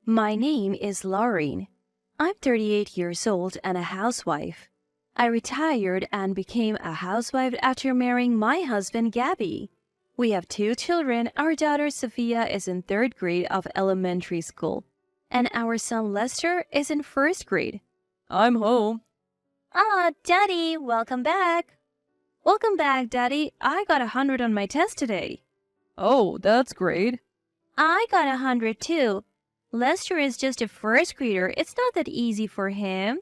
My name is Lauren. I'm 38 years old and a housewife. I retired and became a housewife after marrying my husband, Gabby. We have two children. Our daughter, Sophia, is in third grade of elementary school, and our son, Lester, is in first grade. I'm home. Ah, Daddy, welcome back. Welcome back, Daddy. I got 100 on my test today. Oh, that's great. I got 100 too. Lester is just a first grader. It's not that easy for him.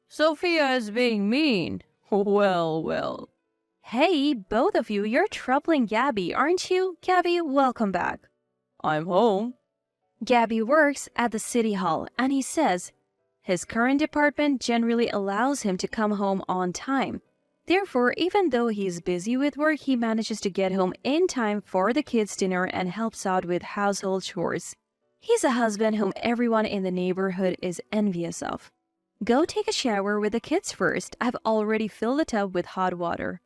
Sophia is being mean. Well. Hey, both of you, you're troubling Gabby, aren't you? Gabby, welcome back. I'm home. Gabby works at the city hall, and he says his current department generally allows him to come home on time. Therefore, even though he's busy with work, he manages to get home in time for the kids' dinner and helps out with household chores. He's a husband whom everyone in the neighborhood is envious of. Go take a shower with the kids first. I've already filled the tub with hot water.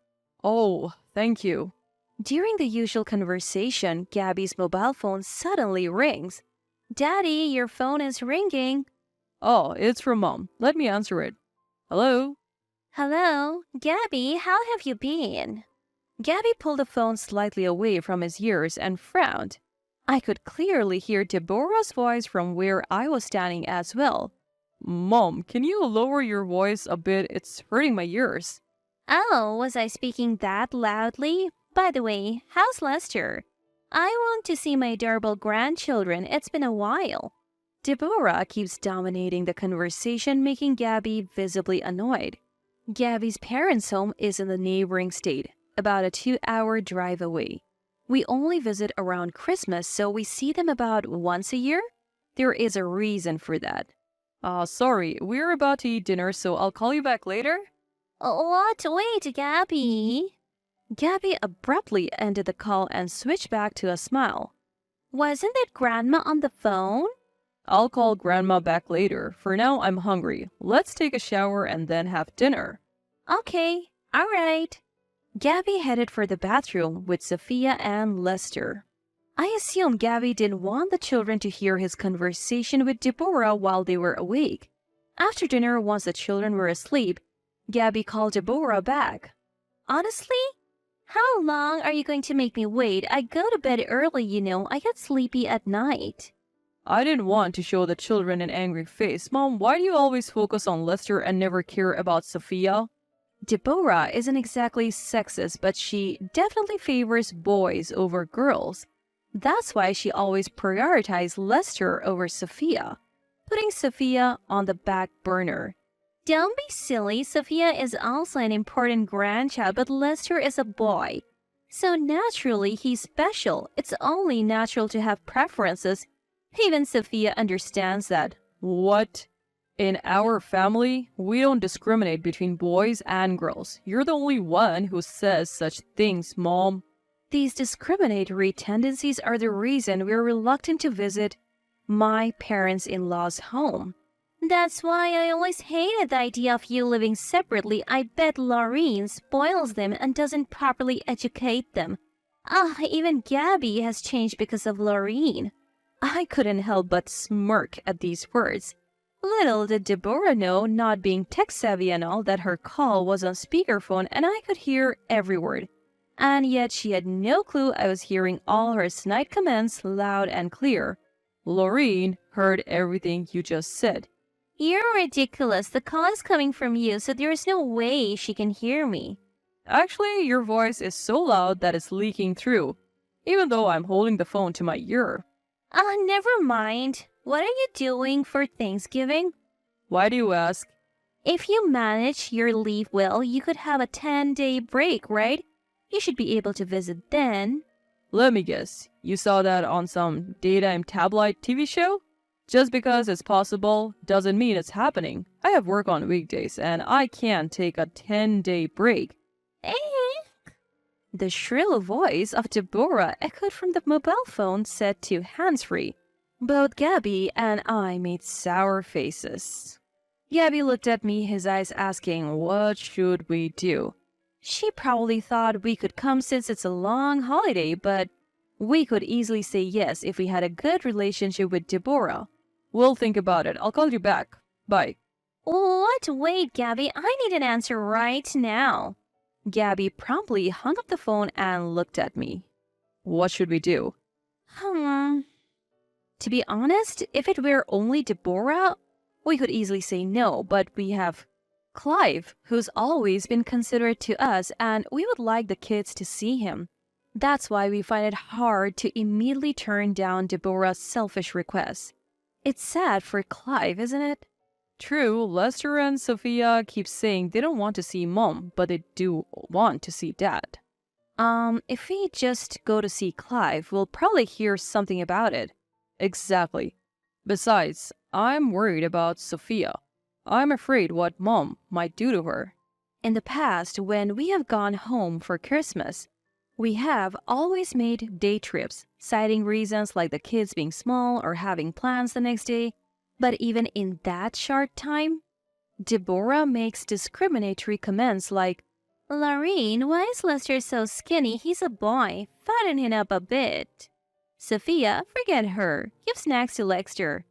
Oh, thank you. During the usual conversation, Gabby's mobile phone suddenly rings. Daddy, your phone is ringing. Oh, it's from Mom. Let me answer it. Hello? Hello, Gabby, how have you been? Gabby pulled the phone slightly away from his ears and frowned. I could clearly hear Deborah's voice from where I was standing as well. Mom, can you lower your voice a bit? It's hurting my ears. Oh, was I speaking that loudly? By the way, how's Lester? I want to see my adorable grandchildren. It's been a while. Deborah keeps dominating the conversation, making Gabby visibly annoyed. Gabby's parents' home is in the neighboring state, about a 2-hour drive away. We only visit around Christmas, so we see them about once a year. There is a reason for that. Sorry, we're about to eat dinner, so I'll call you back later. What? Wait, Gabby. Gabby abruptly ended the call and switched back to a smile. Wasn't it Grandma on the phone? I'll call Grandma back later. For now, I'm hungry. Let's take a shower and then have dinner. Okay, all right. Gabby headed for the bathroom with Sophia and Lester. I assume Gabby didn't want the children to hear his conversation with Deborah while they were awake. After dinner, once the children were asleep, Gabby called Deborah back. Honestly? How long are you going to make me wait? I go to bed early, you know. I get sleepy at night. I didn't want to show the children an angry face. Mom, why do you always focus on Lester and never care about Sophia? Deborah isn't exactly sexist, but she definitely favors boys over girls. That's why she always prioritized Lester over Sophia, putting Sophia on the back burner. Don't be silly. Sophia is also an important grandchild, but Lester is a boy. So naturally, he's special. It's only natural to have preferences. Even Sophia understands that. What? In our family, we don't discriminate between boys and girls. You're the only one who says such things, Mom. These discriminatory tendencies are the reason we're reluctant to visit my parents-in-law's home. That's why I always hated the idea of you living separately. I bet Lauren spoils them and doesn't properly educate them. Even Gabby has changed because of Lauren. I couldn't help but smirk at these words. Little did Deborah know, not being tech-savvy and all, that her call was on speakerphone and I could hear every word. And yet she had no clue I was hearing all her snide comments loud and clear. Lauren heard everything you just said. You're ridiculous. The call is coming from you, so there is no way she can hear me. Actually, your voice is so loud that it's leaking through, even though I'm holding the phone to my ear. Never mind. What are you doing for Thanksgiving? Why do you ask? If you manage your leave well, you could have a 10-day break, right? You should be able to visit then. Let me guess. You saw that on some daytime tabloid TV show? Just because it's possible doesn't mean it's happening. I have work on weekdays and I can't take a 10-day break. The shrill voice of Deborah echoed from the mobile phone set to hands-free. Both Gabby and I made sour faces. Gabby looked at me, his eyes asking, what should we do? She probably thought we could come since it's a long holiday, but we could easily say yes if we had a good relationship with Deborah. We'll think about it. I'll call you back. Bye. What? Wait, Gabby, I need an answer right now. Gabby promptly hung up the phone and looked at me. What should we do? To be honest, if it were only Deborah, we could easily say no, but we have Clive, who's always been considerate to us, and we would like the kids to see him. That's why we find it hard to immediately turn down Deborah's selfish requests. It's sad for Clive, isn't it? True, Lester and Sophia keep saying they don't want to see Mom, but they do want to see Dad. If we just go to see Clive, we'll probably hear something about it. Exactly. Besides, I'm worried about Sophia. I'm afraid what Mom might do to her. In the past, when we have gone home for Christmas, we have always made day trips, citing reasons like the kids being small or having plans the next day. But even in that short time, Deborah makes discriminatory comments like, Lorraine, why is Lester so skinny? He's a boy. Fatten him up a bit. Sophia, forget her. Give snacks to Lester.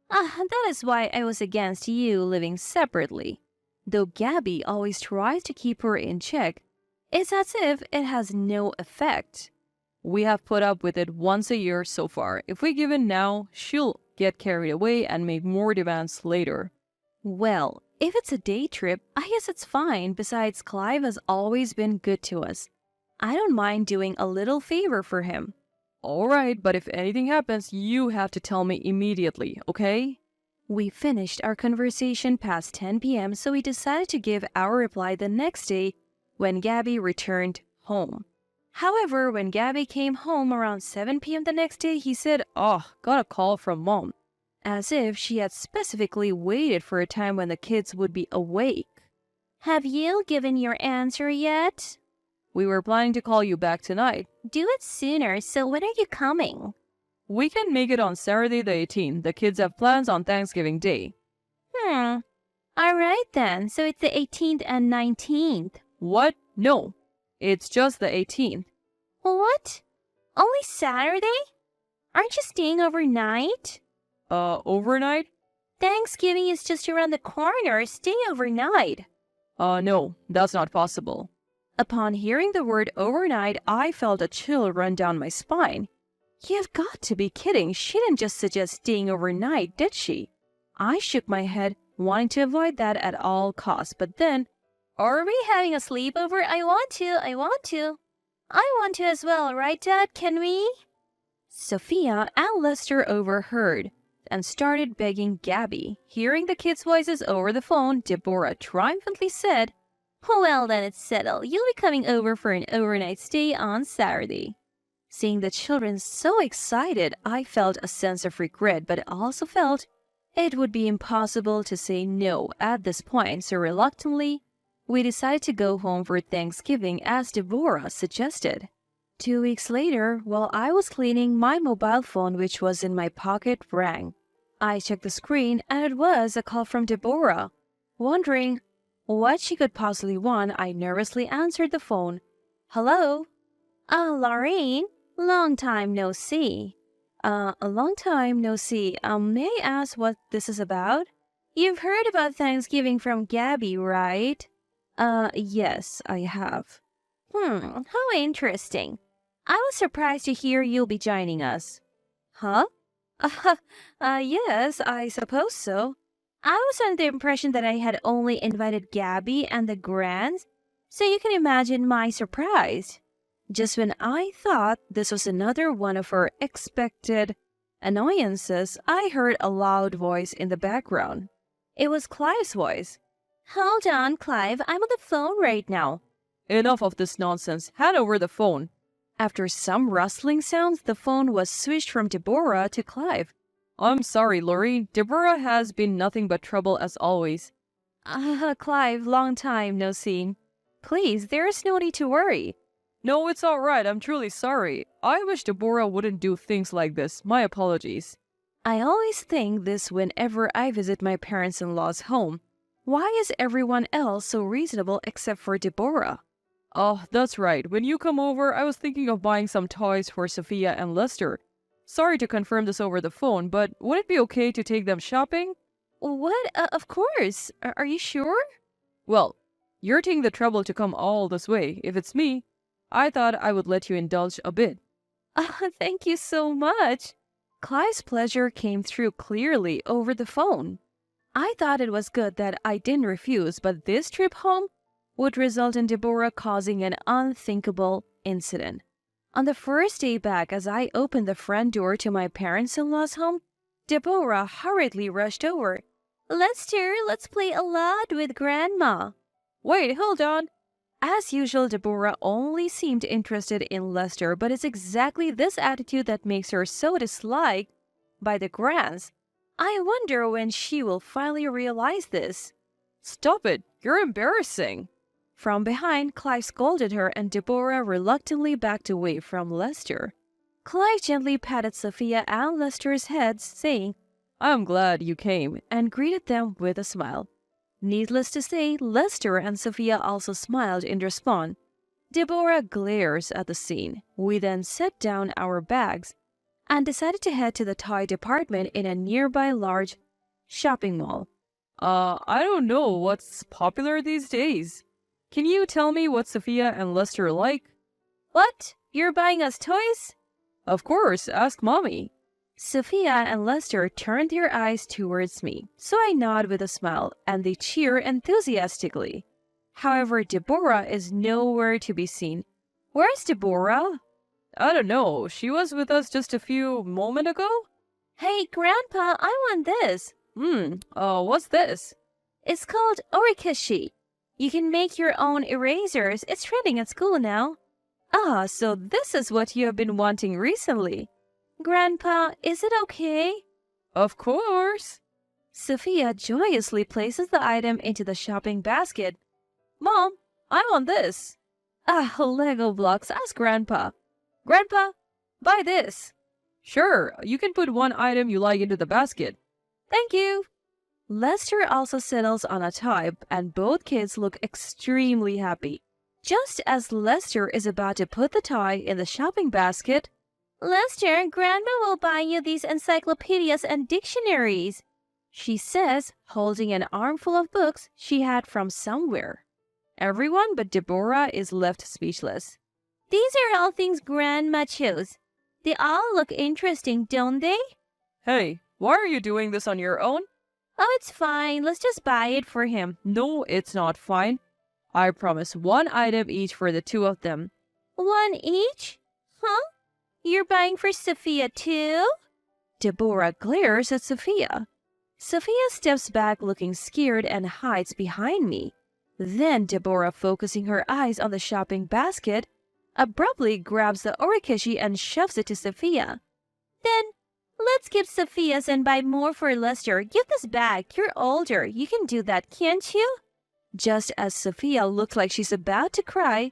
That is why I was against you living separately. Though Gabby always tries to keep her in check, it's as if it has no effect. We have put up with it once a year so far. If we give in now, she'll get carried away and make more demands later. Well, if it's a day trip, I guess it's fine. Besides, Clive has always been good to us. I don't mind doing a little favor for him. All right, but if anything happens, you have to tell me immediately, okay? We finished our conversation past 10 p.m., so we decided to give our reply the next day when Gabby returned home. However, when Gabby came home around 7 p.m. the next day, he said, got a call from Mom. As if she had specifically waited for a time when the kids would be awake. Have you given your answer yet? We were planning to call you back tonight. Do it sooner, so when are you coming? We can make it on Saturday the 18th. The kids have plans on Thanksgiving Day. All right then, so it's the 18th and 19th. What? No. It's just the 18th. What? Only Saturday? Aren't you staying overnight? Overnight? Thanksgiving is just around the corner. Stay overnight. No, that's not possible. Upon hearing the word overnight, I felt a chill run down my spine. You've got to be kidding. She didn't just suggest staying overnight, did she? I shook my head, wanting to avoid that at all costs, but then, are we having a sleepover? I want to. I want to as well, right, Dad? Can we? Sophia and Lester overheard and started begging Gabby. Hearing the kids' voices over the phone, Deborah triumphantly said, Well, then it's settled. You'll be coming over for an overnight stay on Saturday. Seeing the children so excited, I felt a sense of regret, but also felt it would be impossible to say no at this point, so reluctantly, we decided to go home for Thanksgiving as Deborah suggested. 2 weeks later, while I was cleaning, my mobile phone, which was in my pocket, rang. I checked the screen, and it was a call from Deborah. Wondering what she could possibly want, I nervously answered the phone. Hello? Lorraine? Long time no see. A long time no see. May I ask what this is about? You've heard about Thanksgiving from Gabby, right? Yes, I have. How interesting. I was surprised to hear you'll be joining us. Huh? Yes, I suppose so. I was under the impression that I had only invited Gabby and the Grants, so you can imagine my surprise. Just when I thought this was another one of her expected annoyances, I heard a loud voice in the background. It was Clive's voice. Hold on, Clive, I'm on the phone right now. Enough of this nonsense. Hand over the phone. After some rustling sounds, the phone was switched from Deborah to Clive. I'm sorry, Lori. Deborah has been nothing but trouble as always. Clive, long time no see. Please, there is no need to worry. No, it's all right. I'm truly sorry. I wish Deborah wouldn't do things like this. My apologies. I always think this whenever I visit my parents-in-law's home. Why is everyone else so reasonable except for Deborah? Oh, that's right. When you come over, I was thinking of buying some toys for Sophia and Lester. Sorry to confirm this over the phone, but would it be okay to take them shopping? What? Of course. Are you sure? Well, you're taking the trouble to come all this way. If it's me, I thought I would let you indulge a bit. Thank you so much. Clive's pleasure came through clearly over the phone. I thought it was good that I didn't refuse, but this trip home would result in Deborah causing an unthinkable incident. On the first day back, as I opened the front door to my parents-in-law's home, Deborah hurriedly rushed over. Lester, let's play a lot with Grandma. Wait, hold on. As usual, Deborah only seemed interested in Lester, but it's exactly this attitude that makes her so disliked by the Grants. I wonder when she will finally realize this. Stop it. You're embarrassing. From behind, Clive scolded her and Deborah reluctantly backed away from Lester. Clive gently patted Sophia and Lester's heads, saying, I'm glad you came, and greeted them with a smile. Needless to say, Lester and Sophia also smiled in response. Deborah glares at the scene. We then set down our bags and decided to head to the toy department in a nearby large shopping mall. I don't know what's popular these days. Can you tell me what Sophia and Lester like? What? You're buying us toys? Of course, ask Mommy. Sophia and Lester turned their eyes towards me, so I nod with a smile, and they cheer enthusiastically. However, Deborah is nowhere to be seen. Where's Deborah? I don't know. She was with us just a few moments ago? Hey, Grandpa, I want this. What's this? It's called orikashi. You can make your own erasers. It's trending at school now. Ah, so this is what you have been wanting recently. Grandpa, is it okay? Of course. Sophia joyously places the item into the shopping basket. Mom, I want this. Ah, Lego blocks. Ask Grandpa. Grandpa, buy this. Sure, you can put one item you like into the basket. Thank you. Lester also settles on a toy, and both kids look extremely happy. Just as Lester is about to put the toy in the shopping basket, Lester, Grandma will buy you these encyclopedias and dictionaries, she says, holding an armful of books she had from somewhere. Everyone but Deborah is left speechless. These are all things Grandma chose. They all look interesting, don't they? Hey, why are you doing this on your own? Oh, it's fine. Let's just buy it for him. No, it's not fine. I promise one item each for the two of them. One each? Huh? You're buying for Sophia too? Deborah glares at Sophia. Sophia steps back looking scared and hides behind me. Then Deborah, focusing her eyes on the shopping basket, abruptly grabs the orikashi and shoves it to Sophia. Then, let's skip Sophia's and buy more for Lester. Give this back. You're older. You can do that, can't you? Just as Sophia looked like she's about to cry,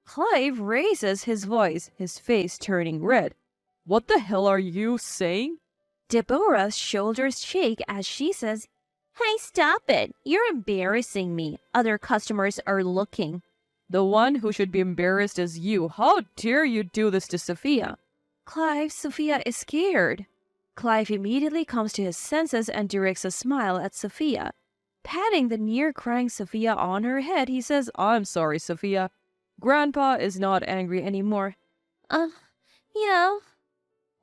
Clive raises his voice, his face turning red. What the hell are you saying? Deborah's shoulders shake as she says, Hey, stop it. You're embarrassing me. Other customers are looking. The one who should be embarrassed is you. How dare you do this to Sophia? Clive, Sophia is scared. Clive immediately comes to his senses and directs a smile at Sophia. Patting the near-crying Sophia on her head, he says, I'm sorry, Sophia. Grandpa is not angry anymore. Yeah.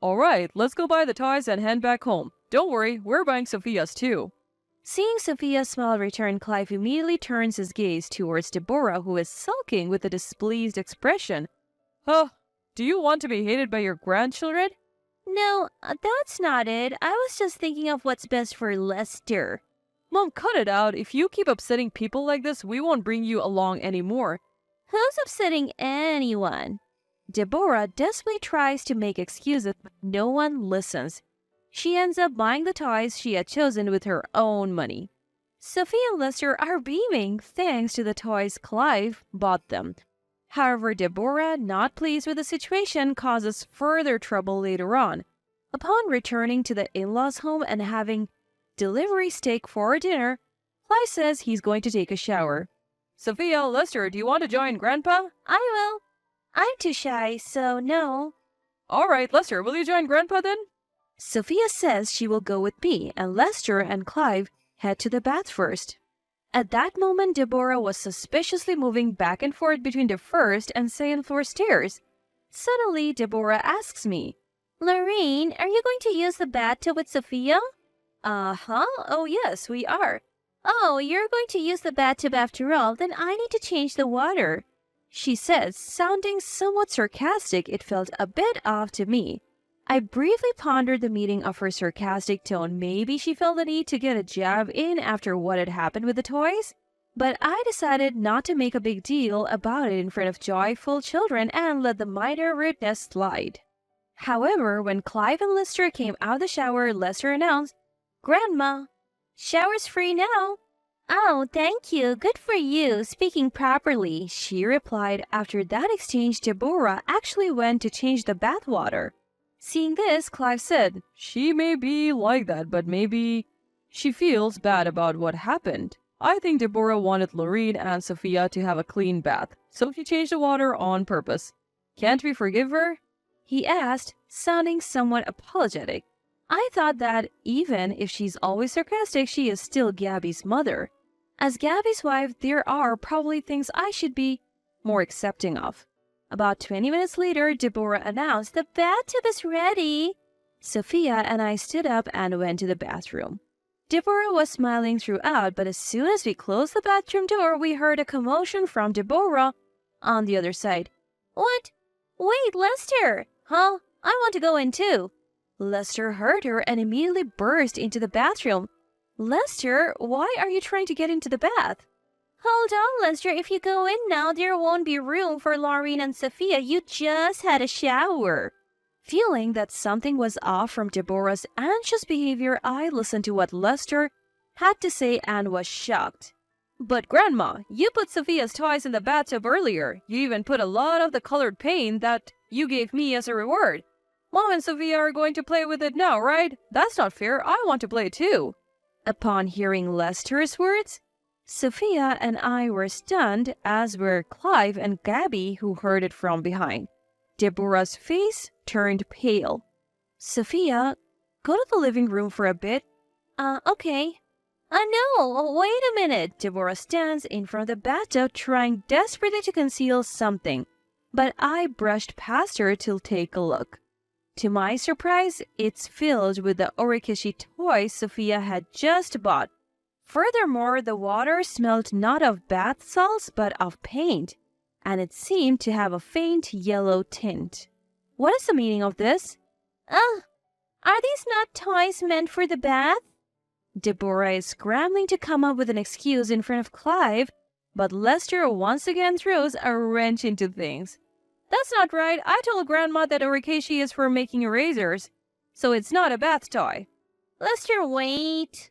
All right, let's go buy the toys and head back home. Don't worry, we're buying Sophia's too. Seeing Sophia's smile return, Clive immediately turns his gaze towards Deborah, who is sulking with a displeased expression. Huh? Do you want to be hated by your grandchildren? No, that's not it. I was just thinking of what's best for Lester. Mom, cut it out. If you keep upsetting people like this, we won't bring you along anymore. Who's upsetting anyone? Deborah desperately tries to make excuses, but no one listens. She ends up buying the toys she had chosen with her own money. Sophia and Lester are beaming thanks to the toys Clive bought them. However, Deborah, not pleased with the situation, causes further trouble later on. Upon returning to the in-laws' home and having delivery steak for dinner, Clive says he's going to take a shower. Sophia, Lester, do you want to join Grandpa? I will. I'm too shy, so no. All right, Lester, will you join Grandpa then? Sophia says she will go with me, and Lester and Clive head to the bath first. At that moment, Deborah was suspiciously moving back and forth between the first and second floor stairs. Suddenly, Deborah asks me, Lorraine, are you going to use the bathtub with Sophia? Uh-huh. Oh, yes, we are. Oh, you're going to use the bathtub after all, then I need to change the water. She says, sounding somewhat sarcastic. It felt a bit off to me. I briefly pondered the meaning of her sarcastic tone. Maybe she felt the need to get a jab in after what had happened with the toys? But I decided not to make a big deal about it in front of joyful children and let the minor rudeness slide. However, when Clive and Lester came out of the shower, Lester announced, Grandma, shower's free now. Oh, thank you. Good for you. Speaking properly, she replied. After that exchange, Deborah actually went to change the bath water. Seeing this, Clive said, She may be like that, but maybe she feels bad about what happened. I think Deborah wanted Lorraine and Sophia to have a clean bath, so she changed the water on purpose. Can't we forgive her? He asked, sounding somewhat apologetic. I thought that even if she's always sarcastic, she is still Gabby's mother. As Gabby's wife, there are probably things I should be more accepting of. About 20 minutes later, Deborah announced, The bathtub is ready. Sophia and I stood up and went to the bathroom. Deborah was smiling throughout, but as soon as we closed the bathroom door, we heard a commotion from Deborah on the other side. What? Wait, Lester! Huh? I want to go in too. Lester heard her and immediately burst into the bathroom. Lester, why are you trying to get into the bath? Hold on, Lester. If you go in now, there won't be room for Laureen and Sophia. You just had a shower. Feeling that something was off from Deborah's anxious behavior, I listened to what Lester had to say and was shocked. But Grandma, you put Sophia's toys in the bathtub earlier. You even put a lot of the colored paint that you gave me as a reward. Mom and Sophia are going to play with it now, right? That's not fair. I want to play too. Upon hearing Lester's words, Sophia and I were stunned, as were Clive and Gabby, who heard it from behind. Deborah's face turned pale. Sophia, go to the living room for a bit. Okay. No, wait a minute. Deborah stands in front of the bathtub trying desperately to conceal something, but I brushed past her to take a look. To my surprise, it's filled with the Orikishi toys Sophia had just bought. Furthermore, the water smelled not of bath salts but of paint, and it seemed to have a faint yellow tint. What is the meaning of this? Are these not toys meant for the bath? Deborah is scrambling to come up with an excuse in front of Clive, but Lester once again throws a wrench into things. That's not right. I told Grandma that Orikashi is for making erasers, so it's not a bath toy. Lester, wait.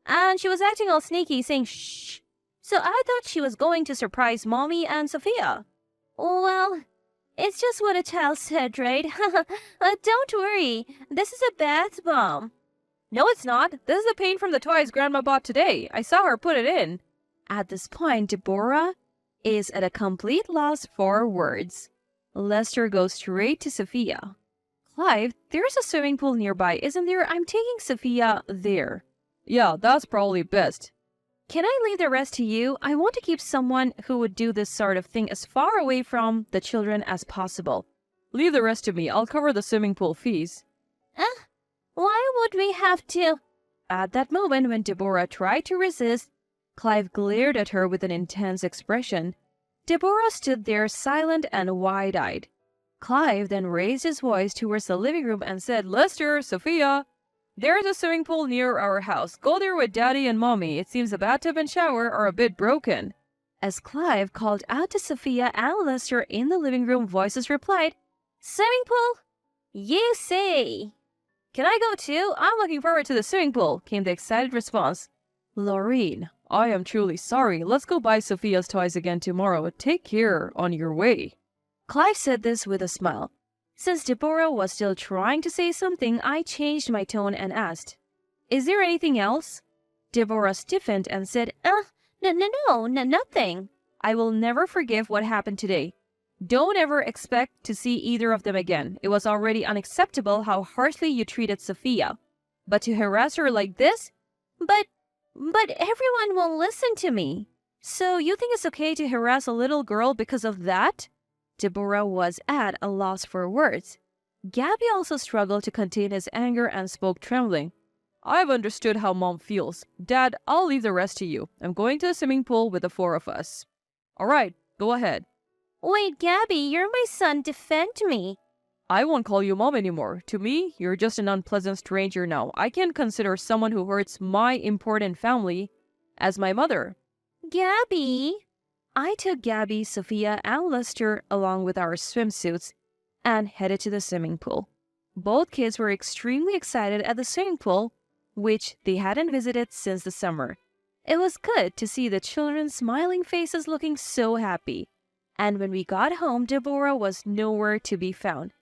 And she was acting all sneaky, saying shh. So I thought she was going to surprise Mommy and Sophia. Well, it's just what a child said, right? Don't worry. This is a bath bomb. No, it's not. This is the paint from the toys Grandma bought today. I saw her put it in. At this point, Deborah is at a complete loss for words. Lester goes straight to Sophia. Clive, there's a swimming pool nearby, isn't there? I'm taking Sophia there. Yeah, that's probably best. Can I leave the rest to you? I want to keep someone who would do this sort of thing as far away from the children as possible. Leave the rest to me. I'll cover the swimming pool fees. Why would we have to? At that moment, when Deborah tried to resist, Clive glared at her with an intense expression. Deborah stood there silent and wide-eyed. Clive then raised his voice towards the living room and said, Lester, Sophia, there's a swimming pool near our house. Go there with Daddy and Mommy. It seems the bathtub and shower are a bit broken. As Clive called out to Sophia and Lester in the living room, voices replied, Swimming pool? You say. Can I go too? I'm looking forward to the swimming pool, came the excited response. Laureen, I am truly sorry. Let's go buy Sophia's toys again tomorrow. Take care on your way. Clive said this with a smile. Since Deborah was still trying to say something, I changed my tone and asked, Is there anything else? Deborah stiffened and said, No, nothing. I will never forgive what happened today. Don't ever expect to see either of them again. It was already unacceptable how harshly you treated Sophia. But to harass her like this? But everyone will listen to me. So you think it's okay to harass a little girl because of that? Deborah was at a loss for words. Gabby also struggled to contain his anger and spoke trembling. I've understood how Mom feels. Dad, I'll leave the rest to you. I'm going to the swimming pool with the 4 of us. All right, go ahead. Wait, Gabby, you're my son. Defend me. I won't call you Mom anymore. To me, you're just an unpleasant stranger now. I can't consider someone who hurts my important family as my mother. Gabby! I took Gabby, Sophia, and Lester along with our swimsuits and headed to the swimming pool. Both kids were extremely excited at the swimming pool, which they hadn't visited since the summer. It was good to see the children's smiling faces looking so happy. And when we got home, Deborah was nowhere to be found.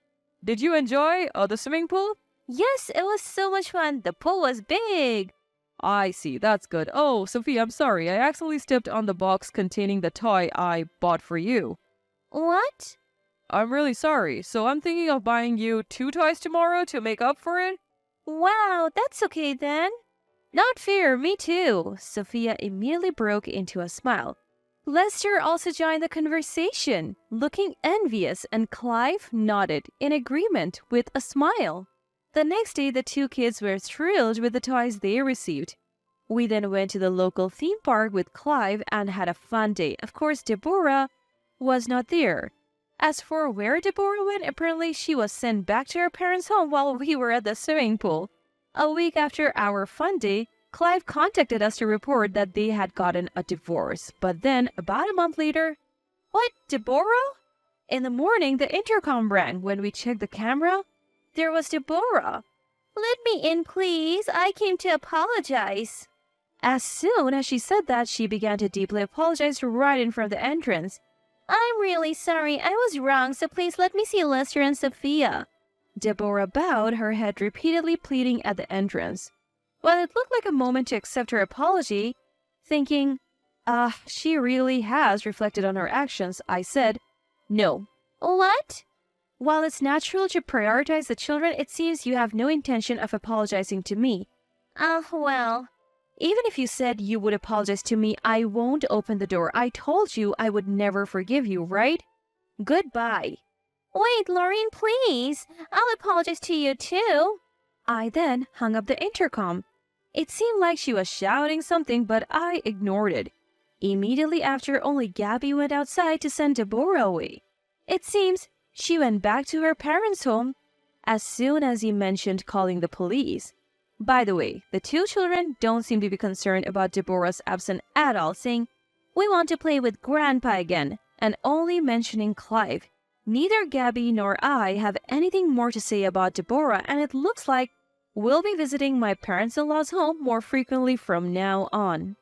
Did you enjoy the swimming pool? Yes, it was so much fun. The pool was big. I see, that's good. Oh, Sophia, I'm sorry. I accidentally stepped on the box containing the toy I bought for you. What? I'm really sorry. So I'm thinking of buying you 2 toys tomorrow to make up for it. Wow, that's okay then. Not fair, me too. Sophia immediately broke into a smile. Lester also joined the conversation, looking envious, and Clive nodded in agreement with a smile. The next day, the 2 kids were thrilled with the toys they received. We then went to the local theme park with Clive and had a fun day. Of course, Deborah was not there. As for where Deborah went, apparently she was sent back to her parents' home while we were at the swimming pool. A week after our fun day, Clive contacted us to report that they had gotten a divorce. But then, about a month later, what, Deborah? In the morning, the intercom rang. When we checked the camera, there was Deborah. Let me in, please. I came to apologize. As soon as she said that, she began to deeply apologize right in front of the entrance. I'm really sorry. I was wrong, so please let me see Lester and Sophia. Deborah bowed her head repeatedly, pleading at the entrance. While it looked like a moment to accept her apology, thinking, she really has reflected on her actions, I said, no. What? While it's natural to prioritize the children, it seems you have no intention of apologizing to me. Well, even if you said you would apologize to me, I won't open the door. I told you I would never forgive you, right? Goodbye. Wait, Laureen, please. I'll apologize to you too. I then hung up the intercom. It seemed like she was shouting something, but I ignored it. Immediately after, only Gabby went outside to send Deborah away. It seems she went back to her parents' home as soon as he mentioned calling the police. By the way, the 2 children don't seem to be concerned about Deborah's absence at all, saying, we want to play with Grandpa again, and only mentioning Clive. Neither Gabby nor I have anything more to say about Deborah, and it looks like we'll be visiting my parents-in-law's home more frequently from now on.